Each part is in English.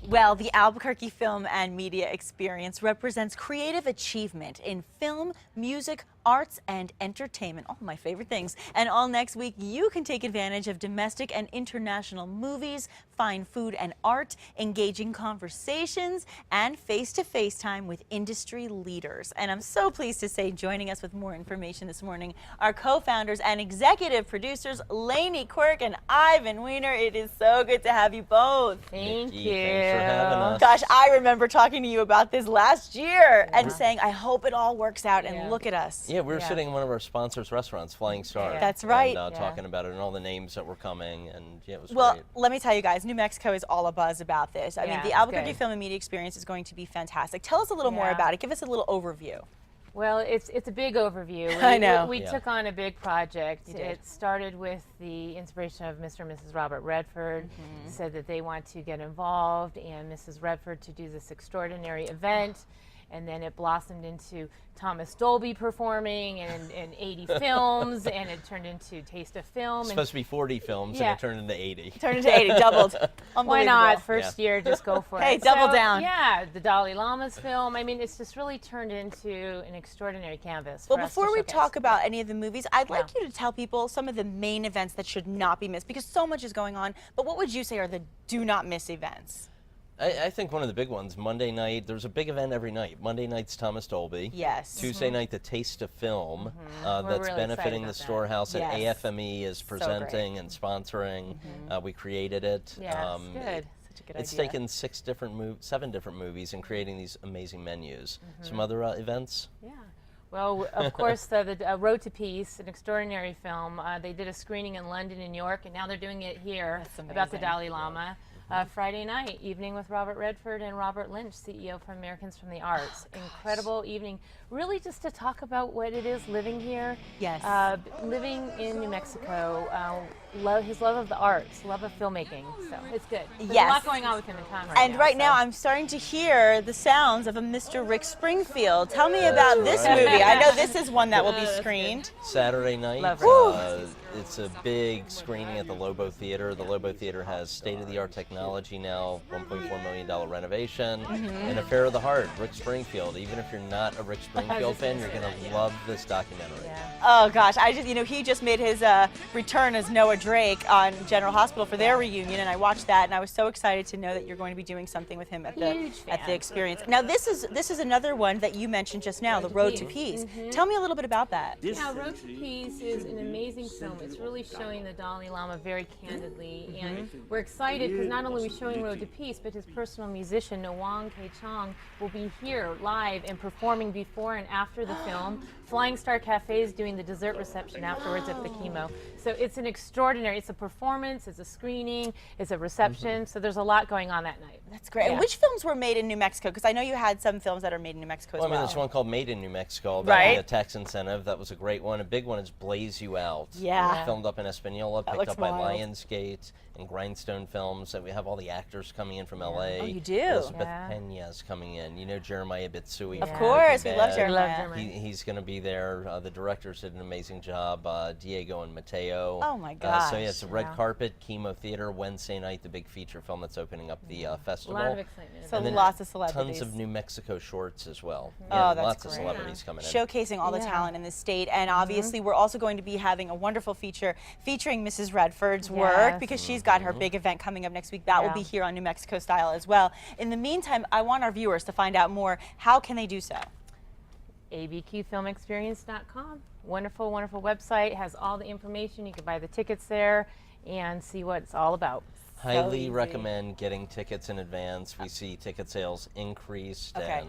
Well, the Albuquerque Film and Media Experience represents creative achievement in film, music, arts, and entertainment. All my favorite things. And all next week, you can take advantage of domestic and international movies, fine food and art, engaging conversations, and face-to-face time with industry leaders. And I'm so pleased to say, joining us with more information this morning, our co-founders and executive producers, Lainie Quirk and Ivan Wiener. It is so good to have you both. Thank Nikki, you. thanks for having us. Gosh, I remember talking to you about this last year and saying, I hope it all works out, and look at us. Yeah, we were sitting in one of our sponsors' restaurants, Flying Star. That's right. And, talking about it and all the names that were coming, and yeah, it was Well, great. let me tell you guys, New Mexico is all abuzz about this. I mean, the Albuquerque Film and Media Experience is going to be fantastic. Tell us a little more about it. Give us a little overview. Well, it's a big overview. I know. We took on a big project. It started with the inspiration of Mr. and Mrs. Robert Redford. Said that they want to get involved, and Mrs. Redford to do this extraordinary event. And then it blossomed into Thomas Dolby performing and 80 films, and it turned into Taste of Film. It's supposed to be 40 films, and it turned into 80. Turned into 80, doubled. Why not? First year, just go for it. Hey, double down. Yeah, the Dalai Lama's film. I mean, it's just really turned into an extraordinary canvas. Well, before we talk about any of the movies, I'd like you to tell people some of the main events that should not be missed, because so much is going on. But what would you say are the do not miss events? I think one of the big ones, Monday night, there's a big event every night. Monday night's Thomas Dolby. Yes. Tuesday night, the Taste of Film. That's really benefiting the Storehouse that AFME is presenting and sponsoring. We created it. Yeah, it's good. Such a good It's idea. taken 7 different movies and creating these amazing menus. Some other events? Yeah. Well, of course, the Road to Peace, an extraordinary film. They did a screening in London and New York, and now they're doing it here about the Dalai Lama. Friday night, evening with Robert Redford and Robert Lynch, CEO for Americans from the Arts. Incredible evening, really just to talk about what it is living here. Yes. Living in New Mexico, his love of the arts, love of filmmaking, so it's good. There's a lot going on with him in town right now. And right now I'm starting to hear the sounds of a Mr. Rick Springfield. Tell me about this movie. I know this is one that will be screened. Saturday night. Love it. It's a big screening at the Lobo Theater. The Lobo Theater has state-of-the-art technology now, $1.4 million renovation, and Affair of the Heart, Rick Springfield. Even if you're not a Rick Springfield fan, you're going to love this documentary. Oh gosh, he just made his return as Noah Drake on General Hospital for their reunion, and I watched that, and I was so excited to know that you're going to be doing something with him at the experience. Now this is another one that you mentioned just now, The Road to Peace. Tell me a little bit about that. Yeah, Road to Peace is an amazing film. It's really showing the Dalai Lama very candidly, and we're excited because not only are we showing Road to Peace, but his personal musician, Nawang K. Chong, will be here live and performing before and after the film. Flying Star Cafe is doing the dessert reception afterwards at the chemo. So it's an extraordinary, it's a performance, it's a screening, it's a reception, so there's a lot going on that night. That's great. And which films were made in New Mexico? Because I know you had some films that are made in New Mexico as well. I mean, there's one called Made in New Mexico about the tax incentive. That was a great one. A big one is Blaze You Out. Yeah. Filmed up in Espanola, picked up by Lionsgate and Grindstone Films. And we have all the actors coming in from LA. Oh, you do? Elizabeth Pena's coming in. You know Jeremiah Bitsui. Of course, we love Jeremiah. He's going to be there. The directors did an amazing job, Diego and Mateo. Oh my gosh. So yeah, it's a red carpet, Chemo Theater, Wednesday night, the big feature film that's opening up the festival. A lot of excitement. So lots of celebrities. Tons of New Mexico shorts as well. Oh, that's lots great. of celebrities coming in. Showcasing all the talent in the state, and obviously we're also going to be having a wonderful feature featuring Mrs. Redford's work, because she's got her big event coming up next week. That will be here on New Mexico Style as well. In the meantime, I want our viewers to find out more. How can they do so? abqfilmexperience.com. Wonderful, wonderful website. Has all the information. You can buy the tickets there and see what it's all about. Highly recommend getting tickets in advance. We see ticket sales increased, and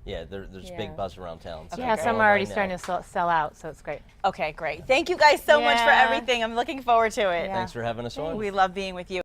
yeah, there's big buzz around town. So some are already starting to sell out, so it's great. Okay, great. Thank you guys so much for everything. I'm looking forward to it. Thanks for having us on. We love being with you.